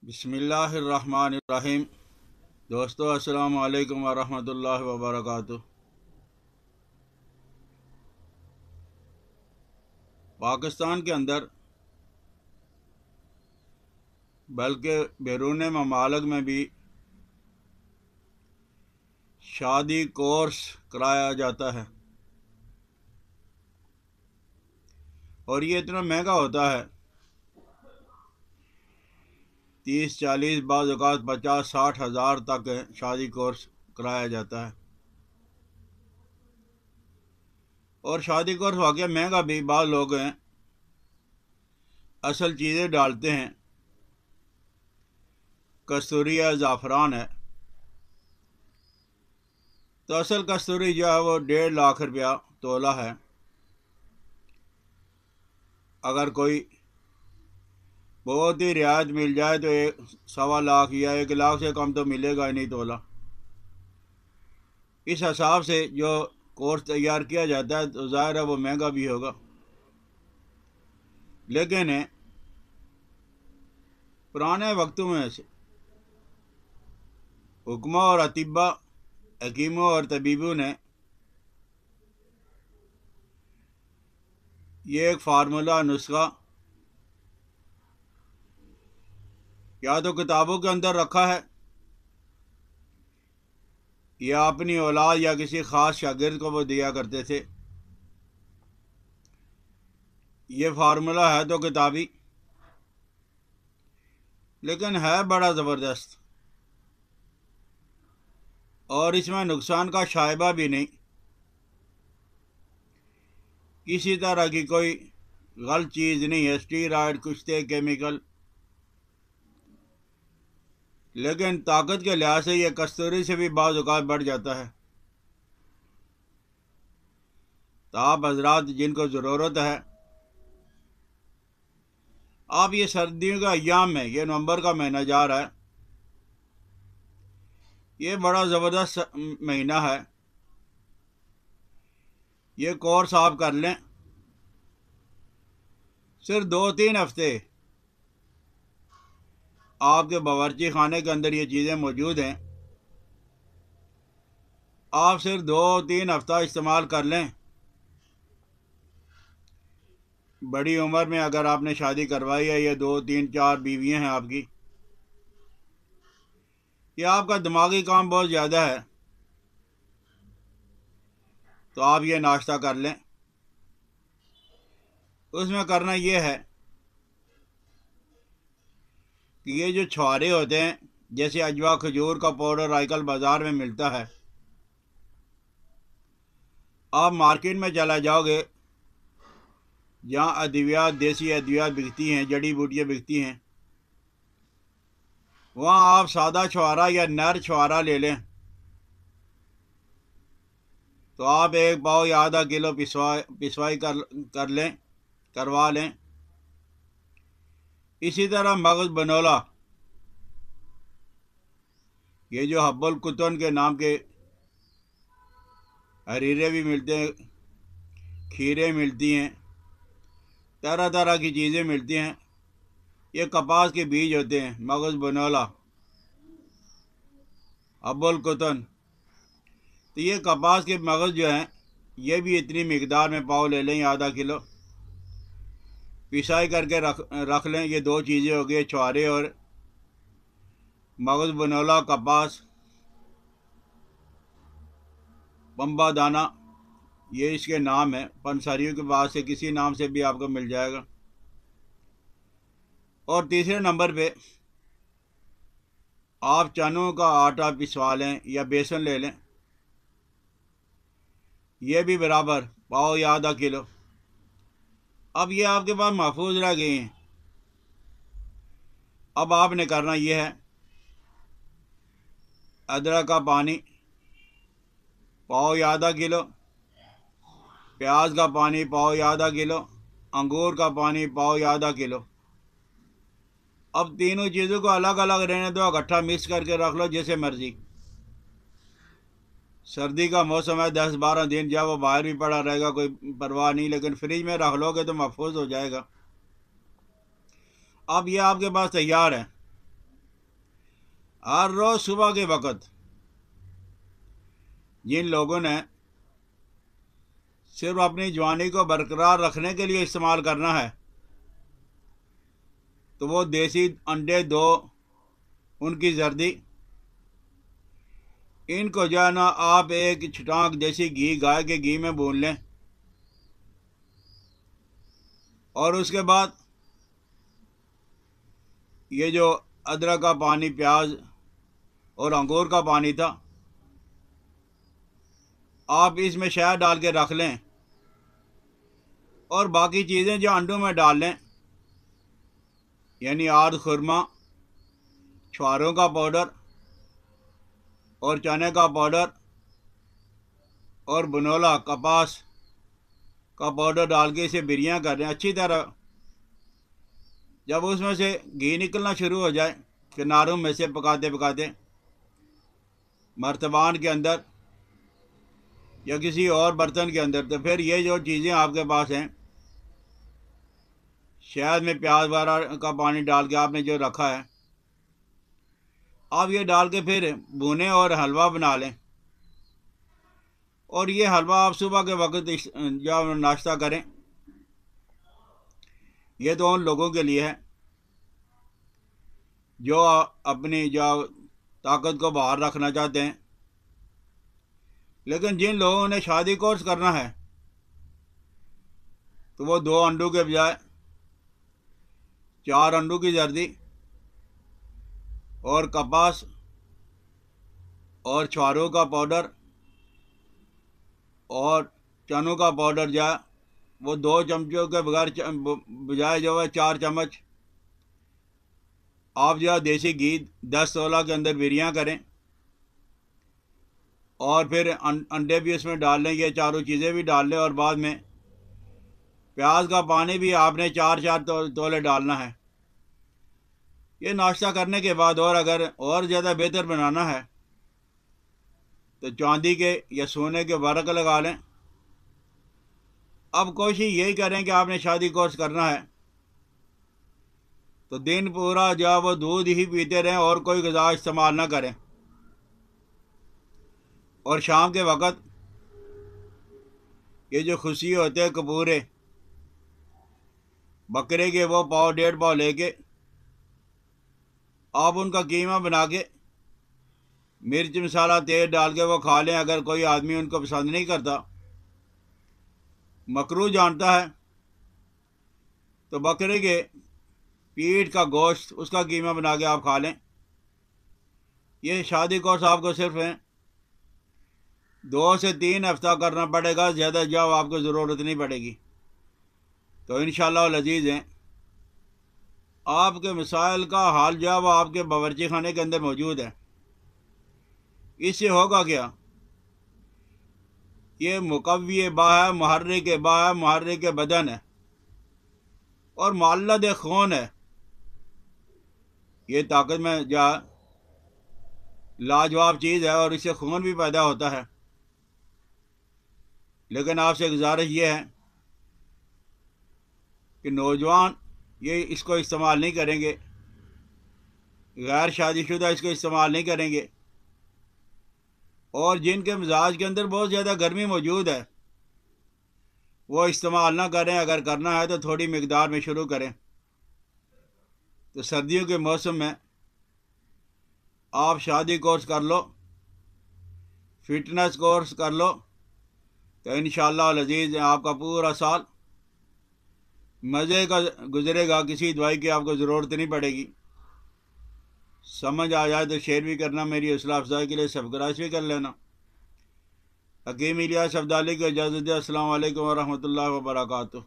بسم اللہ الرحمن الرحیم۔ دوستو السلام علیکم ورحمۃ اللہ وبرکاتہ۔ پاکستان کے اندر بلکہ بیرون ممالک میں بھی شادی کورس کرایا جاتا ہے اور یہ اتنا مہنگا ہوتا ہے، 30-40 بعض اوقات 50-60 ہزار تک شادی کورس کرایا جاتا ہے۔ اور شادی کورس واقعہ مہنگا بھی، بعض لوگ ہیں اصل چیزیں ڈالتے ہیں، کستوری یا زعفران ہے تو اصل کستوری جو ہے وہ 1.5 لاکھ روپیہ تولہ ہے۔ اگر کوئی بہت ہی رعایت مل جائے تو 1.25 لاکھ یا 1 لاکھ سے کم تو ملے گا ہی نہیں تولہ۔ اس حساب سے جو کورس تیار کیا جاتا ہے تو ظاہر ہے وہ مہنگا بھی ہوگا، لیکن پرانے وقتوں میں سے حکماء اور اطباء، حکیموں اور طبیبوں نے یہ ایک فارمولہ، نسخہ یا تو کتابوں کے اندر رکھا ہے یا اپنی اولاد یا کسی خاص شاگرد کو وہ دیا کرتے تھے۔ یہ فارمولہ ہے تو کتابی، لیکن ہے بڑا زبردست اور اس میں نقصان کا شائبہ بھی نہیں، کسی طرح کی کوئی غلط چیز نہیں ہے، اسٹیرائڈ کشتے کیمیکل، لیکن طاقت کے لحاظ سے یہ کستوری سے بھی بعض اوقات بڑھ جاتا ہے۔ تو آپ حضرات جن کو ضرورت ہے، آپ یہ سردیوں کے ایام میں، یہ نومبر کا مہینہ جا رہا ہے، یہ بڑا زبردست مہینہ ہے، یہ کورس آپ کر لیں، صرف 2-3 ہفتے آپ کے باورچی خانے کے اندر یہ چیزیں موجود ہیں، آپ صرف 2-3 ہفتہ استعمال کر لیں۔ بڑی عمر میں اگر آپ نے شادی کروائی ہے، یہ 2-3-4 بیویاں ہیں آپ کی، یہ آپ کا دماغی کام بہت زیادہ ہے، تو آپ یہ ناشتہ کر لیں۔ اس میں کرنا یہ ہے کہ یہ جو چھوارے ہوتے ہیں، جیسے اجوا کھجور کا پاؤڈر آج کل بازار میں ملتا ہے، آپ مارکیٹ میں چلا جاؤ گے جہاں ادویات، دیسی ادویات بکتی ہیں، جڑی بوٹیاں بکتی ہیں، وہاں آپ سادہ چھوارا یا نر چھوارا لے لیں تو آپ 1 پاؤ یا آدھا کلو پسوائی کروا لیں۔ اسی طرح مغز بنولا، یہ جو حب القطن کے نام کے حریرے بھی ملتے ہیں، کھیرے ملتی ہیں، طرح طرح کی چیزیں ملتی ہیں، یہ کپاس کے بیج ہوتے ہیں، مغز بنولا، حب القطن، تو یہ کپاس کے مغز جو ہیں یہ بھی اتنی مقدار میں پاؤ لے لیں یا آدھا کلو، پسائی کر کے رکھ لیں۔ یہ 2 چیزیں ہو گئی، چھوارے اور مغز بنولا، کپاس، پمبا دانہ، یہ اس کے نام ہیں، پنساریوں کے بعد سے کسی نام سے بھی آپ کو مل جائے گا۔ اور تیسرے نمبر پہ آپ چنوں کا آٹا پسوا لیں یا بیسن لے لیں، یہ بھی برابر پاؤ یا آدھا کلو۔ اب یہ آپ کے پاس محفوظ رہ گئی ہیں۔ اب آپ نے کرنا یہ ہے، ادرک کا پانی پاؤ یا آدھا کلو، پیاز کا پانی پاؤ یا آدھا کلو، انگور کا پانی پاؤ یا آدھا کلو۔ اب تینوں چیزوں کو الگ الگ رہنے دو، اکٹھا مکس کر کے رکھ لو جیسے مرضی۔ سردی کا موسم ہے، 10-12 دن جب وہ باہر بھی پڑا رہے گا کوئی پرواہ نہیں، لیکن فریج میں رکھ لو گے تو محفوظ ہو جائے گا۔ اب یہ آپ کے پاس تیار ہے، ہر روز صبح کے وقت جن لوگوں نے صرف اپنی جوانی کو برقرار رکھنے کے لیے استعمال کرنا ہے تو وہ دیسی انڈے دو، ان کی زردی، ان کو جو ہے نا آپ ایک چھٹانک دیسی گھی، گائے کے گھی میں بھون لیں، اور اس کے بعد یہ جو ادرک کا پانی، پیاز اور انگور کا پانی تھا، آپ اس میں شہد ڈال کے رکھ لیں، اور باقی چیزیں جو انڈوں میں ڈال لیں، یعنی آد خرما، چھواروں کا پاؤڈر اور چنے کا پاؤڈر اور بنولا کپاس کا پاؤڈر ڈال کے اسے بریاں کر لیں اچھی طرح۔ جب اس میں سے گھی نکلنا شروع ہو جائے کناروں میں سے پکاتے پکاتے مرتبان کے اندر یا کسی اور برتن کے اندر، تو پھر یہ جو چیزیں آپ کے پاس ہیں، شہد میں پیاز وغیرہ کا پانی ڈال کے آپ نے جو رکھا ہے، آپ یہ ڈال کے پھر بھونے اور حلوہ بنا لیں، اور یہ حلوہ آپ صبح کے وقت جب ناشتہ کریں۔ یہ تو ان لوگوں کے لیے ہے جو اپنی جو طاقت کو باہر رکھنا چاہتے ہیں، لیکن جن لوگوں نے شادی کورس کرنا ہے تو وہ 2 انڈوں کے بجائے 4 انڈوں کی زردی اور کپاس اور چھواروں کا پاؤڈر اور چنوں کا پاؤڈر جو ہے وہ 2 چمچوں کے بجائے جو ہے 4 چمچ آپ جو ہے دیسی گھی 10 16 کے اندر بریاں کریں، اور پھر انڈے بھی اس میں ڈال لیں، یہ چاروں چیزیں بھی ڈال لیں، اور بعد میں پیاز کا پانی بھی آپ نے 4 تولے ڈالنا ہے۔ یہ ناشتہ کرنے کے بعد، اور اگر اور زیادہ بہتر بنانا ہے تو چاندی کے یا سونے کے ورق لگا لیں۔ اب کوشش یہی کریں کہ آپ نے شادی کورس کرنا ہے تو دن پورا جو وہ دودھ ہی پیتے رہیں اور کوئی غذا استعمال نہ کریں، اور شام کے وقت یہ جو خصی ہوتے ہیں کپورے بکرے کے، وہ 1.5 پاؤ لے کے آپ ان کا قیمہ بنا کے مرچ مسالہ تیل ڈال کے وہ کھا لیں۔ اگر کوئی آدمی ان کو پسند نہیں کرتا، مکروہ جانتا ہے، تو بکرے کے پیٹھ کا گوشت، اس کا قیمہ بنا کے آپ کھا لیں۔ یہ شادی کورس آپ کو صرف 2 سے 3 ہفتہ کرنا پڑے گا، زیادہ جاب آپ کو ضرورت نہیں پڑے گی۔ تو انشاءاللہ العزیز ہیں، آپ کے مسائل کا حال جو ہے وہ آپ کے باورچی خانے کے اندر موجود ہے۔ اس سے ہوگا کیا؟ یہ مقوی با ہے، محرک بدن ہے، اور معلد خون ہے۔ یہ طاقت میں جو لاجواب چیز ہے، اور اس سے خون بھی پیدا ہوتا ہے۔ لیکن آپ سے گزارش یہ ہے کہ نوجوان یہ اس کو استعمال نہیں کریں گے، غیر شادی شدہ اس کو استعمال نہیں کریں گے، اور جن کے مزاج کے اندر بہت زیادہ گرمی موجود ہے وہ استعمال نہ کریں۔ اگر کرنا ہے تو تھوڑی مقدار میں شروع کریں۔ تو سردیوں کے موسم میں آپ شادی کورس کر لو، فٹنس کورس کر لو، تو انشاءاللہ العزیز آپ کا پورا سال مزے کا گزرے گا، کسی دوائی کی آپ کو ضرورت نہیں پڑے گی۔ سمجھ آ جائے تو شیئر بھی کرنا، میری حوصلہ افزائی کے لیے سبسکرائب بھی کر لینا۔ حکیم الیاس عبدالی کو اجازت دے۔ السلام علیکم ورحمۃ اللہ وبرکاتہ۔